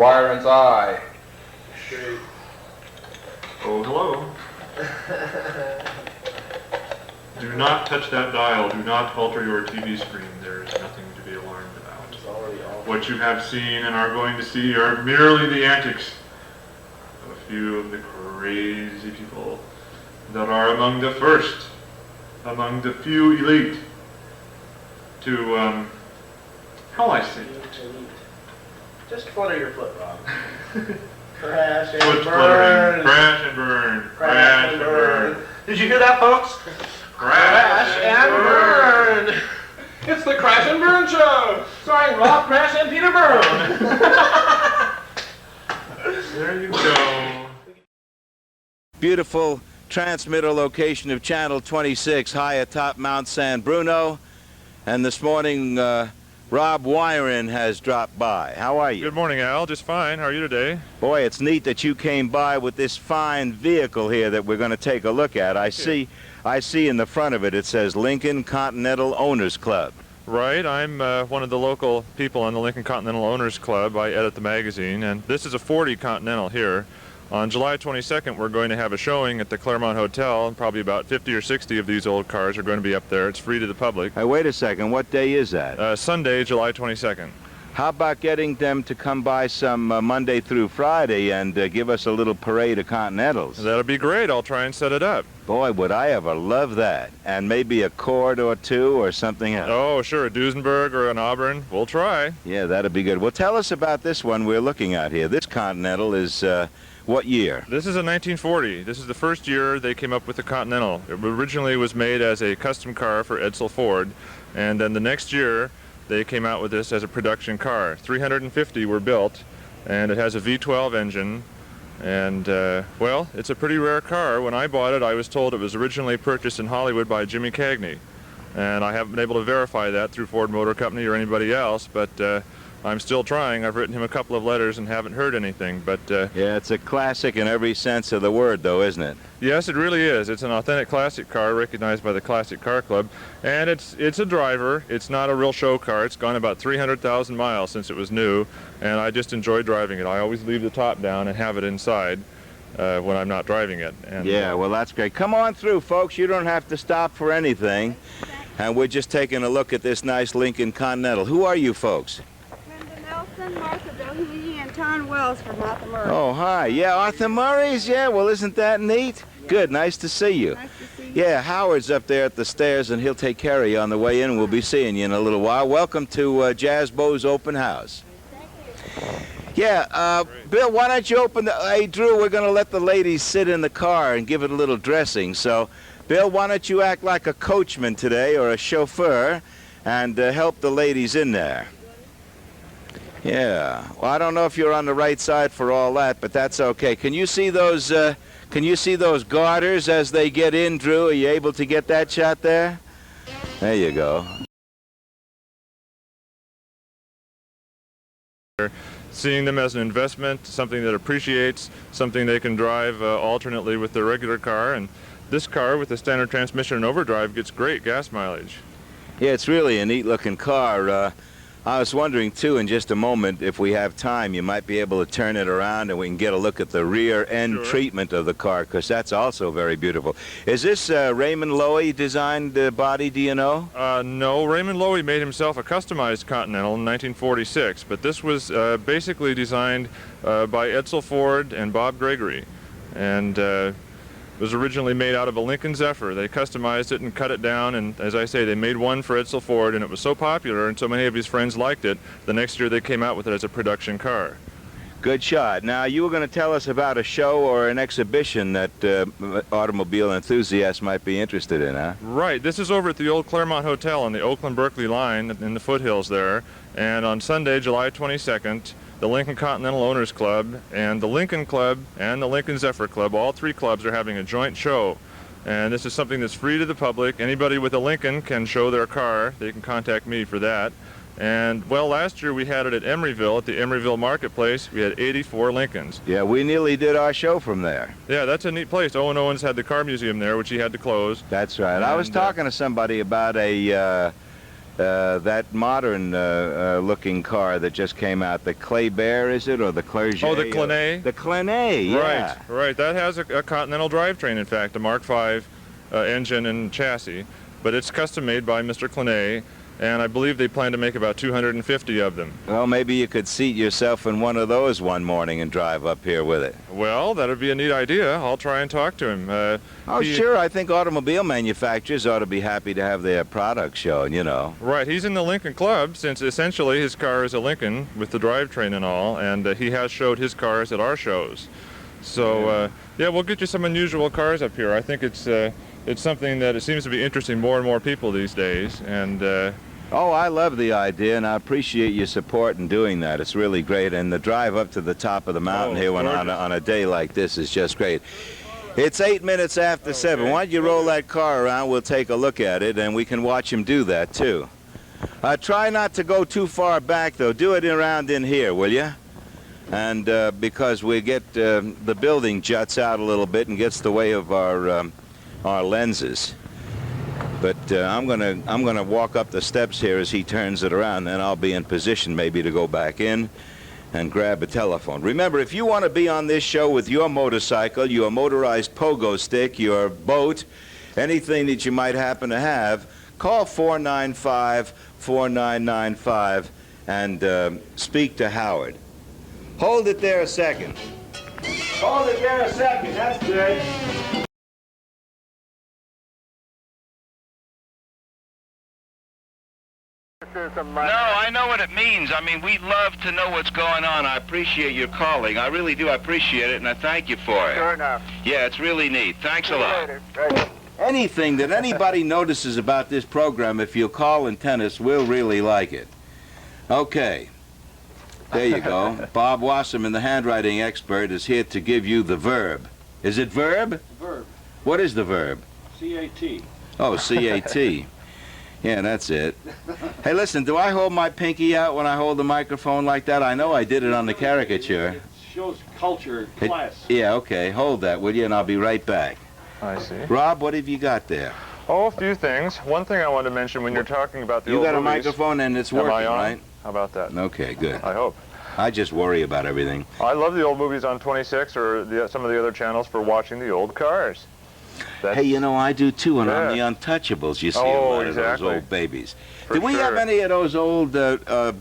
Wiren's eye. Straight. Oh, hello. Do not touch that dial. Do not alter your TV screen. There is nothing to be alarmed about. It's already off. What you have seen and are going to see are merely the antics of a few of the crazy people that are among the first, among the few elite to, how will I say it? Just flutter your foot, Rob. Crash and Foot burn. fluttering. Crash and burn. Crash and burn. Did you hear that, folks? Crash and burn. It's the Crash and Burn Show, starring Rob Crash and Peter Burn. There you go. Beautiful transmitter location of Channel 26 high atop Mount San Bruno. And this morning, Rob Wiren has dropped by. How are you? Good morning, Al. Just fine. How are you today? Boy, it's neat that you came by with this fine vehicle here that we're going to take a look at. I see in the front of it, it says Lincoln Continental Owners Club. Right. I'm one of the local people on the Lincoln Continental Owners Club. I edit the magazine, and this is a 40 Continental here. On July 22nd, we're going to have a showing at the Claremont Hotel, and probably about 50 or 60 of these old cars are going to be up there. It's free to the public. Hey, wait a second. What day is that? Sunday, July 22nd. How about getting them to come by some Monday through Friday and give us a little parade of Continentals? That'll be great. I'll try and set it up. Boy, would I ever love that. And maybe a Cord or two or something else. Oh, sure. A Duesenberg or an Auburn. We'll try. Yeah, that'd be good. Well, tell us about this one we're looking at here. This Continental is, what year? This is a 1940. This is the first year they came up with the Continental. It originally was made as a custom car for Edsel Ford, and then the next year they came out with this as a production car. 350 were built, and it has a V12 engine, and well, it's a pretty rare car. When I bought it, I was told it was originally purchased in Hollywood by Jimmy Cagney, and I haven't been able to verify that through Ford Motor Company or anybody else, but I'm still trying. I've written him a couple of letters and haven't heard anything, but Yeah, it's a classic in every sense of the word, though, isn't it? yes, it really is. It's an authentic classic car recognized by the Classic Car Club, and it's a driver. It's not a real show car. It's gone about 300,000 miles since it was new, and I just enjoy driving it. I always leave the top down and have it inside when I'm not driving it. And, Yeah, well, that's great. Come on through, folks. You don't have to stop for anything. And we're just taking a look at this nice Lincoln Continental. Who are you folks? Brenda Nelson, Martha Doheny, and Ton Wells from Arthur Murray. Oh, hi. Yeah, Arthur Murray's. Yeah, well, isn't that neat? Good. Nice to see you. Nice to see you. Yeah, Howard's up there at the stairs, and he'll take care of you on the way in. We'll be seeing you in a little while. Welcome to Jazz Bo's open house. Yeah, Bill, why don't you open the... Hey, Drew, we're going to let the ladies sit in the car and give it a little dressing. So, Bill, why don't you act like a coachman today or a chauffeur and help the ladies in there? Yeah. Well, I don't know if you're on the right side for all that, but that's okay. Can you see those garters as they get in, Drew? Are you able to get that shot there? There you go. seeing them as an investment, something that appreciates, something they can drive alternately with their regular car. And this car with the standard transmission and overdrive gets great gas mileage. Yeah, it's really a neat looking car. I was wondering too, in just a moment, if we have time, you might be able to turn it around and we can get a look at the rear end treatment of the car, because that's also very beautiful. Is this Raymond Loewy designed body, do you know? No, Raymond Loewy made himself a customized Continental in 1946, but this was basically designed by Edsel Ford and Bob Gregory, and it was originally made out of a Lincoln Zephyr. They customized it and cut it down, and as I say, they made one for Edsel Ford, and it was so popular and so many of his friends liked it, the next year they came out with it as a production car. Good shot. Now, you were going to tell us about a show or an exhibition that automobile enthusiasts might be interested in, huh? Right. This is over at the old Claremont Hotel on the Oakland-Berkeley line in the foothills there, and on Sunday, July 22nd, the Lincoln Continental Owners Club and the Lincoln Club and the Lincoln Zephyr Club, all three clubs are having a joint show. And this is something that's free to the public. Anybody with a Lincoln can show their car. They can contact me for that. And, well, last year we had it at Emeryville, at the Emeryville Marketplace. We had 84 Lincolns. Yeah, we nearly did our show from there. Yeah, that's a neat place. Owen Owens had the car museum there, which he had to close. That's right. And I was talking to somebody about a that modern looking car that just came out, the Clay Bear, is it, or the Clerget? Oh, the Clenay? The Clenay, yeah. Right. That has a Continental drivetrain, in fact, a Mark V engine and chassis. But it's custom made by Mr. Clenay, and I believe they plan to make about 250 of them. Well, maybe you could seat yourself in one of those one morning and drive up here with it. Well, that would be a neat idea. I'll try and talk to him. Sure. I think automobile manufacturers ought to be happy to have their products shown, you know. Right. He's in the Lincoln Club, since essentially his car is a Lincoln with the drivetrain and all, and he has showed his cars at our shows. So, yeah, we'll get you some unusual cars up here. I think it's something that it seems to be interesting more and more people these days, and Oh, I love the idea, and I appreciate your support in doing that. It's really great, and the drive up to the top of the mountain here on a day like this is just great. It's 8 minutes after 7. Why don't you roll that car around? We'll take a look at it, and we can watch him do that, too. Try not to go too far back, though. Do it around in here, will you? And because we get the building juts out a little bit and gets the way of our lenses. But I'm gonna walk up the steps here as he turns it around, then I'll be in position maybe to go back in and grab a telephone. Remember, if you want to be on this show with your motorcycle, your motorized pogo stick, your boat, anything that you might happen to have, call 495-4995 and speak to Howard. Hold it there a second. Hold it there a second. That's good. No, I know what it means. I mean, we'd love to know what's going on. I appreciate your calling. I really do. I appreciate it, and I thank you for it. Sure enough. Yeah, it's really neat. Thanks a lot. Anything that anybody notices about this program, if you'll call and tell us, we'll really like it. Okay. There you go. Bob Wasserman, the handwriting expert, is here to give you the verb. Is it verb? Verb. What is the verb? C-A-T. Oh, C-A-T. Yeah, that's it. Hey, listen, do I hold my pinky out when I hold the microphone like that? I know I did it on the caricature. It shows culture, class. Yeah, okay. Hold that, will you? And I'll be right back. I see. Rob, what have you got there? Oh, a few things. One thing I wanted to mention when you're talking about the You old got a movies, microphone and it's am I working, on? right? How about that? Okay, good. I hope. I just worry about everything. I love the old movies on 26 or some of the other channels for watching the old cars. Hey, you know, I do too, and Yeah. on the Untouchables, you see a Oh, lot of those exactly. old babies. For Did we have sure. any of those old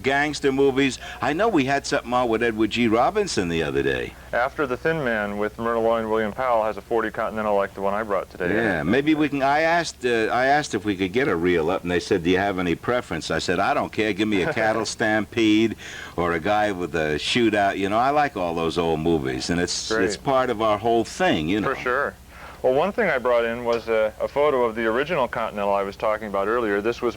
gangster movies? I know we had something on with Edward G. Robinson the other day. After the Thin Man with Myrna Loy and William Powell has a 40 Continental like the one I brought today. Yeah, maybe we can. I asked if we could get a reel up, and they said, "Do you have any preference?" I said, "I don't care. Give me a cattle stampede or a guy with a shootout. You know, I like all those old movies, and it's Great. part of our whole thing. You know." For sure. Well, one thing I brought in was a photo of the original Continental I was talking about earlier. This was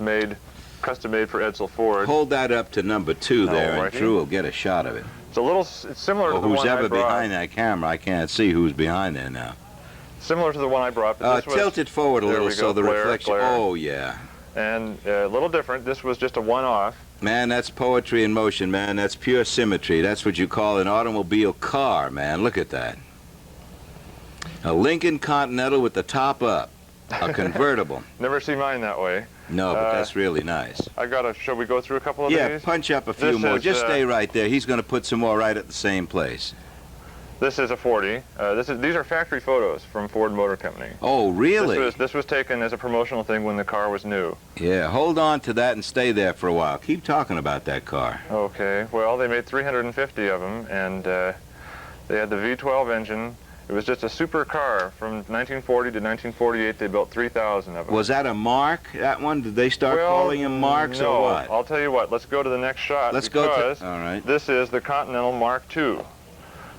custom made for Edsel Ford. Hold that up to number 2 there, and Alrighty. Drew will get a shot of it. It's similar to Well, the one who's I ever brought. behind that camera? I can't see who's behind there now. Similar to the one I brought, but this was... Tilt it forward a There little we so go, the glare, reflection. glare. Oh, yeah. And a little different. This was just a one-off. Man, that's poetry in motion, man. That's pure symmetry. That's what you call an automobile car, man. Look at that. A Lincoln Continental with the top up. A convertible. Never see mine that way. No, but that's really nice. Shall we go through a couple of Yeah, these? punch up a few This more. is, Just stay right there. He's going to put some more right at the same place. This is a 40. These are factory photos from Ford Motor Company. Oh, really? This was taken as a promotional thing when the car was new. Yeah, hold on to that and stay there for a while. Keep talking about that car. Okay, well, they made 350 of them, and they had the V12 engine. It was just a super car. From 1940 to 1948, they built 3,000 of them. Was that a Mark, that one? Did they start calling them Marks no, or what? I'll tell you what. Let's go to the next shot. Let's go because to... All right. This is the Continental Mark II,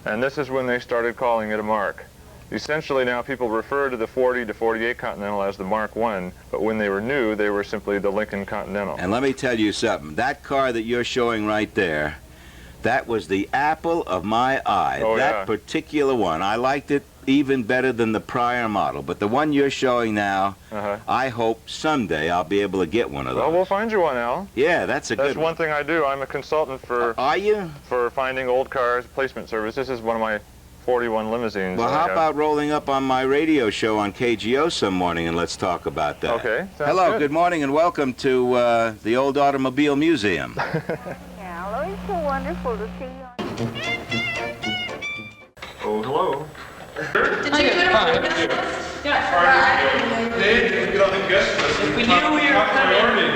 and this is when they started calling it a Mark. Essentially now people refer to the 40 to 48 Continental as the Mark I, but when they were new, they were simply the Lincoln Continental. And let me tell you something. That car that you're showing right there, that was the apple of my eye. Oh, that yeah. particular one. I liked it even better than the prior model. But the one you're showing now, I hope someday I'll be able to get one of those. Well, we'll find you one, Al. Yeah, that's a good That's one thing I do. I'm a consultant for Are you? for finding old cars, placement service. This is one of my 41 limousines. Well, that I how have. about rolling up on my radio show on KGO some morning and let's talk about that. Okay, sounds Hello, good morning and welcome to the Old Automobile Museum. Yeah, although it's so wonderful to see you. Oh, hello. Did you put them on? Yeah. Dave, get on the guest list. If we knew we were coming.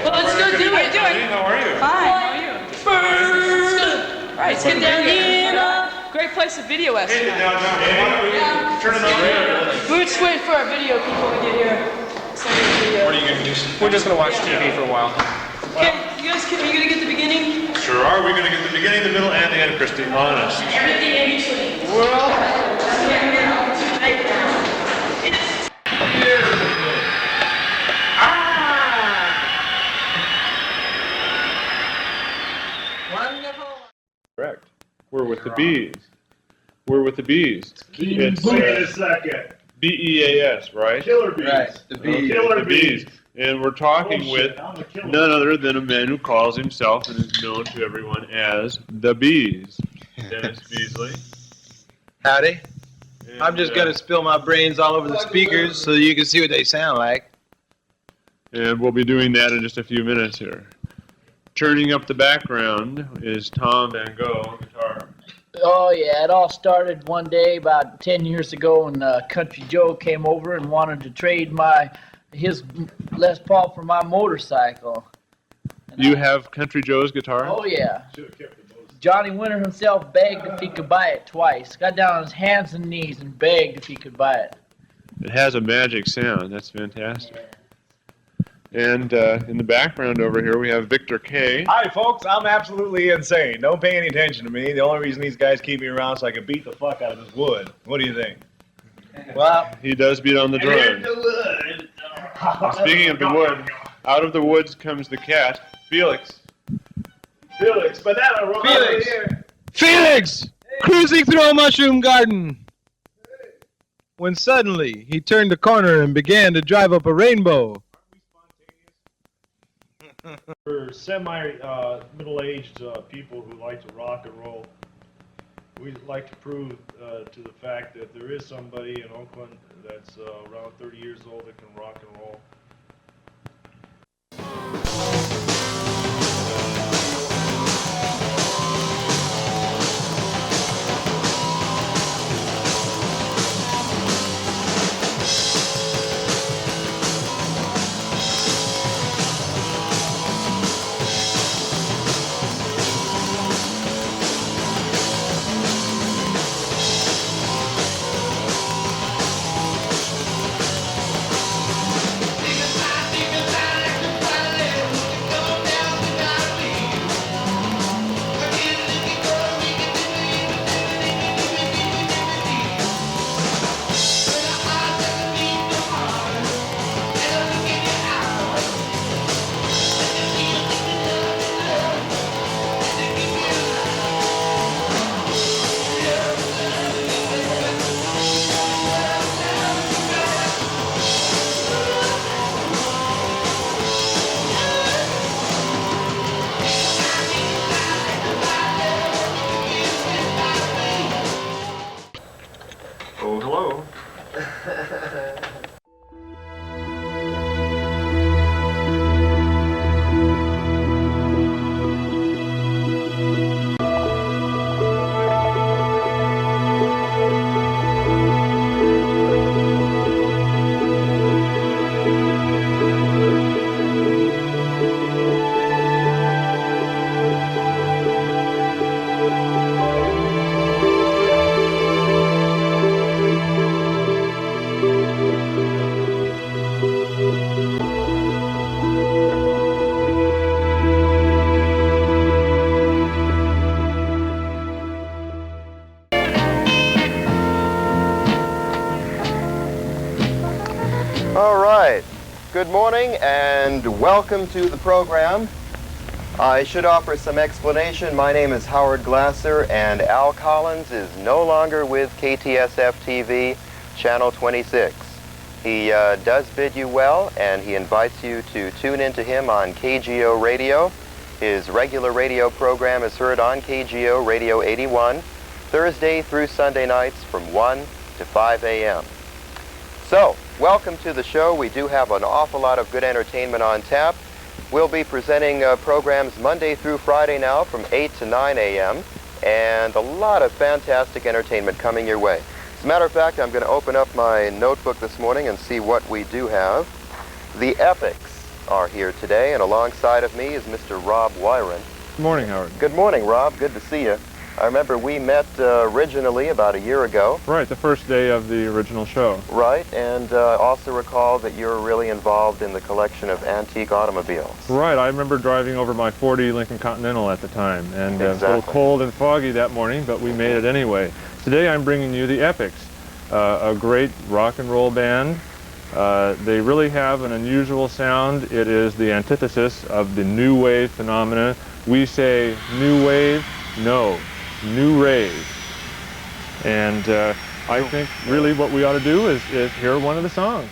Well, let's go do it. Hey, how are you? Fine. How are you? Let's go. All right, let's get down here. Great place to video us. Hey, down. Turn it on there. We're just waiting for our video people to get here. So What are you going to do? We're just going to watch TV for a while. Okay, you guys, are you going to get the beginning? Sure are. We're going to get the beginning, the middle, and the end, Christy. Honest. Everything in between. Correct. We're with the bees. We're with the bees. It's Wait a second. BEAS, right? Killer bees. Right, the bees. Killer The bees. bees. And we're talking Bullshit, with I'm a killer none other than a man who calls himself and is known to everyone as the Bees. Dennis Beasley. Howdy. And, I'm just gonna spill my brains all over the speakers so you can see what they sound like. And we'll be doing that in just a few minutes here. Turning up the background is Tom Van Gogh, guitar. Oh yeah, it all started one day about 10 years ago when Country Joe came over and wanted to trade his Les Paul for my motorcycle. And You have Country Joe's guitar? Oh yeah. Johnny Winter himself begged if he could buy it twice. Got down on his hands and knees and begged if he could buy it. It has a magic sound. That's fantastic. And in the background over here, we have Victor K. Hi, folks. I'm absolutely insane. Don't pay any attention to me. The only reason these guys keep me around is so I can beat the fuck out of this wood. What do you think? Well, He does beat on the drum. Speaking of the wood, out of the woods comes the cat, Felix. Felix, banana, roll Felix. over here. Felix! Cruising through a mushroom garden. When suddenly he turned the corner and began to drive up a rainbow. For semi-middle-aged people who like to rock and roll, we'd like to prove to the fact that there is somebody in Oakland that's around 30 years old that can rock and roll. Oh, hello. All right. Good morning and welcome to the program. I should offer some explanation. My name is Howard Glasser and Al Collins is no longer with KTSF TV, Channel 26. He does bid you well and he invites you to tune into him on KGO Radio. His regular radio program is heard on KGO Radio 81 Thursday through Sunday nights from 1 to 5 a.m. So, welcome to the show. We do have an awful lot of good entertainment on tap. We'll be presenting programs Monday through Friday now from 8 to 9 a.m. and a lot of fantastic entertainment coming your way. As a matter of fact, I'm going to open up my notebook this morning and see what we do have. The Epics are here today, and alongside of me is Mr. Rob Wiren. Good morning, Howard. Good morning, Rob. Good to see you. I remember we met originally about a year ago. Right, the first day of the original show. Right, and also recall that you're really involved in the collection of antique automobiles. Right, I remember driving over my 40 Lincoln Continental at the time, and it was a Exactly. little cold and foggy that morning, but we made it anyway. Today I'm bringing you the Epics, a great rock and roll band. They really have an unusual sound. It is the antithesis of the new wave phenomena. We say new wave, no. New rave. And I think really what we ought to do is hear one of the songs.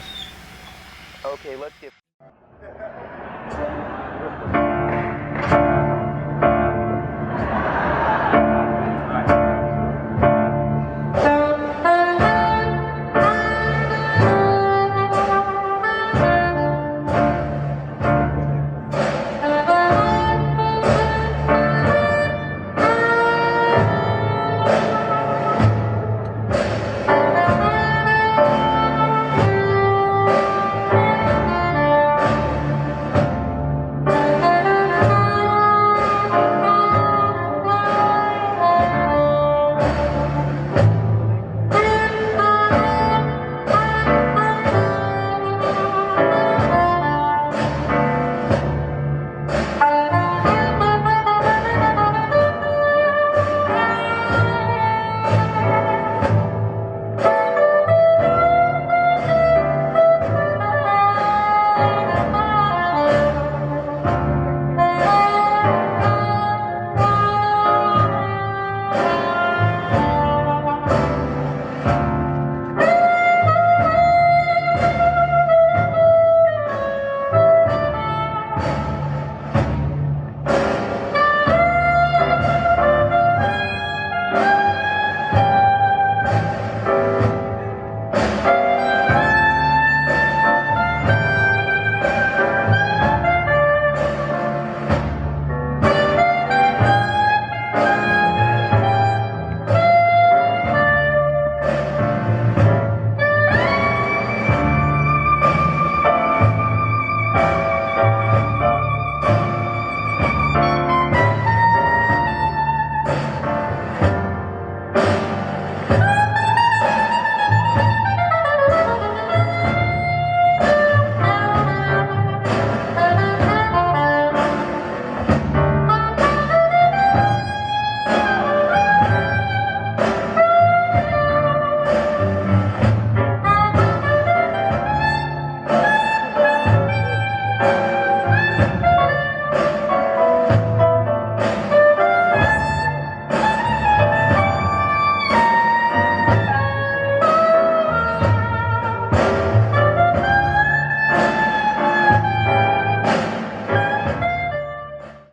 Okay, let's get...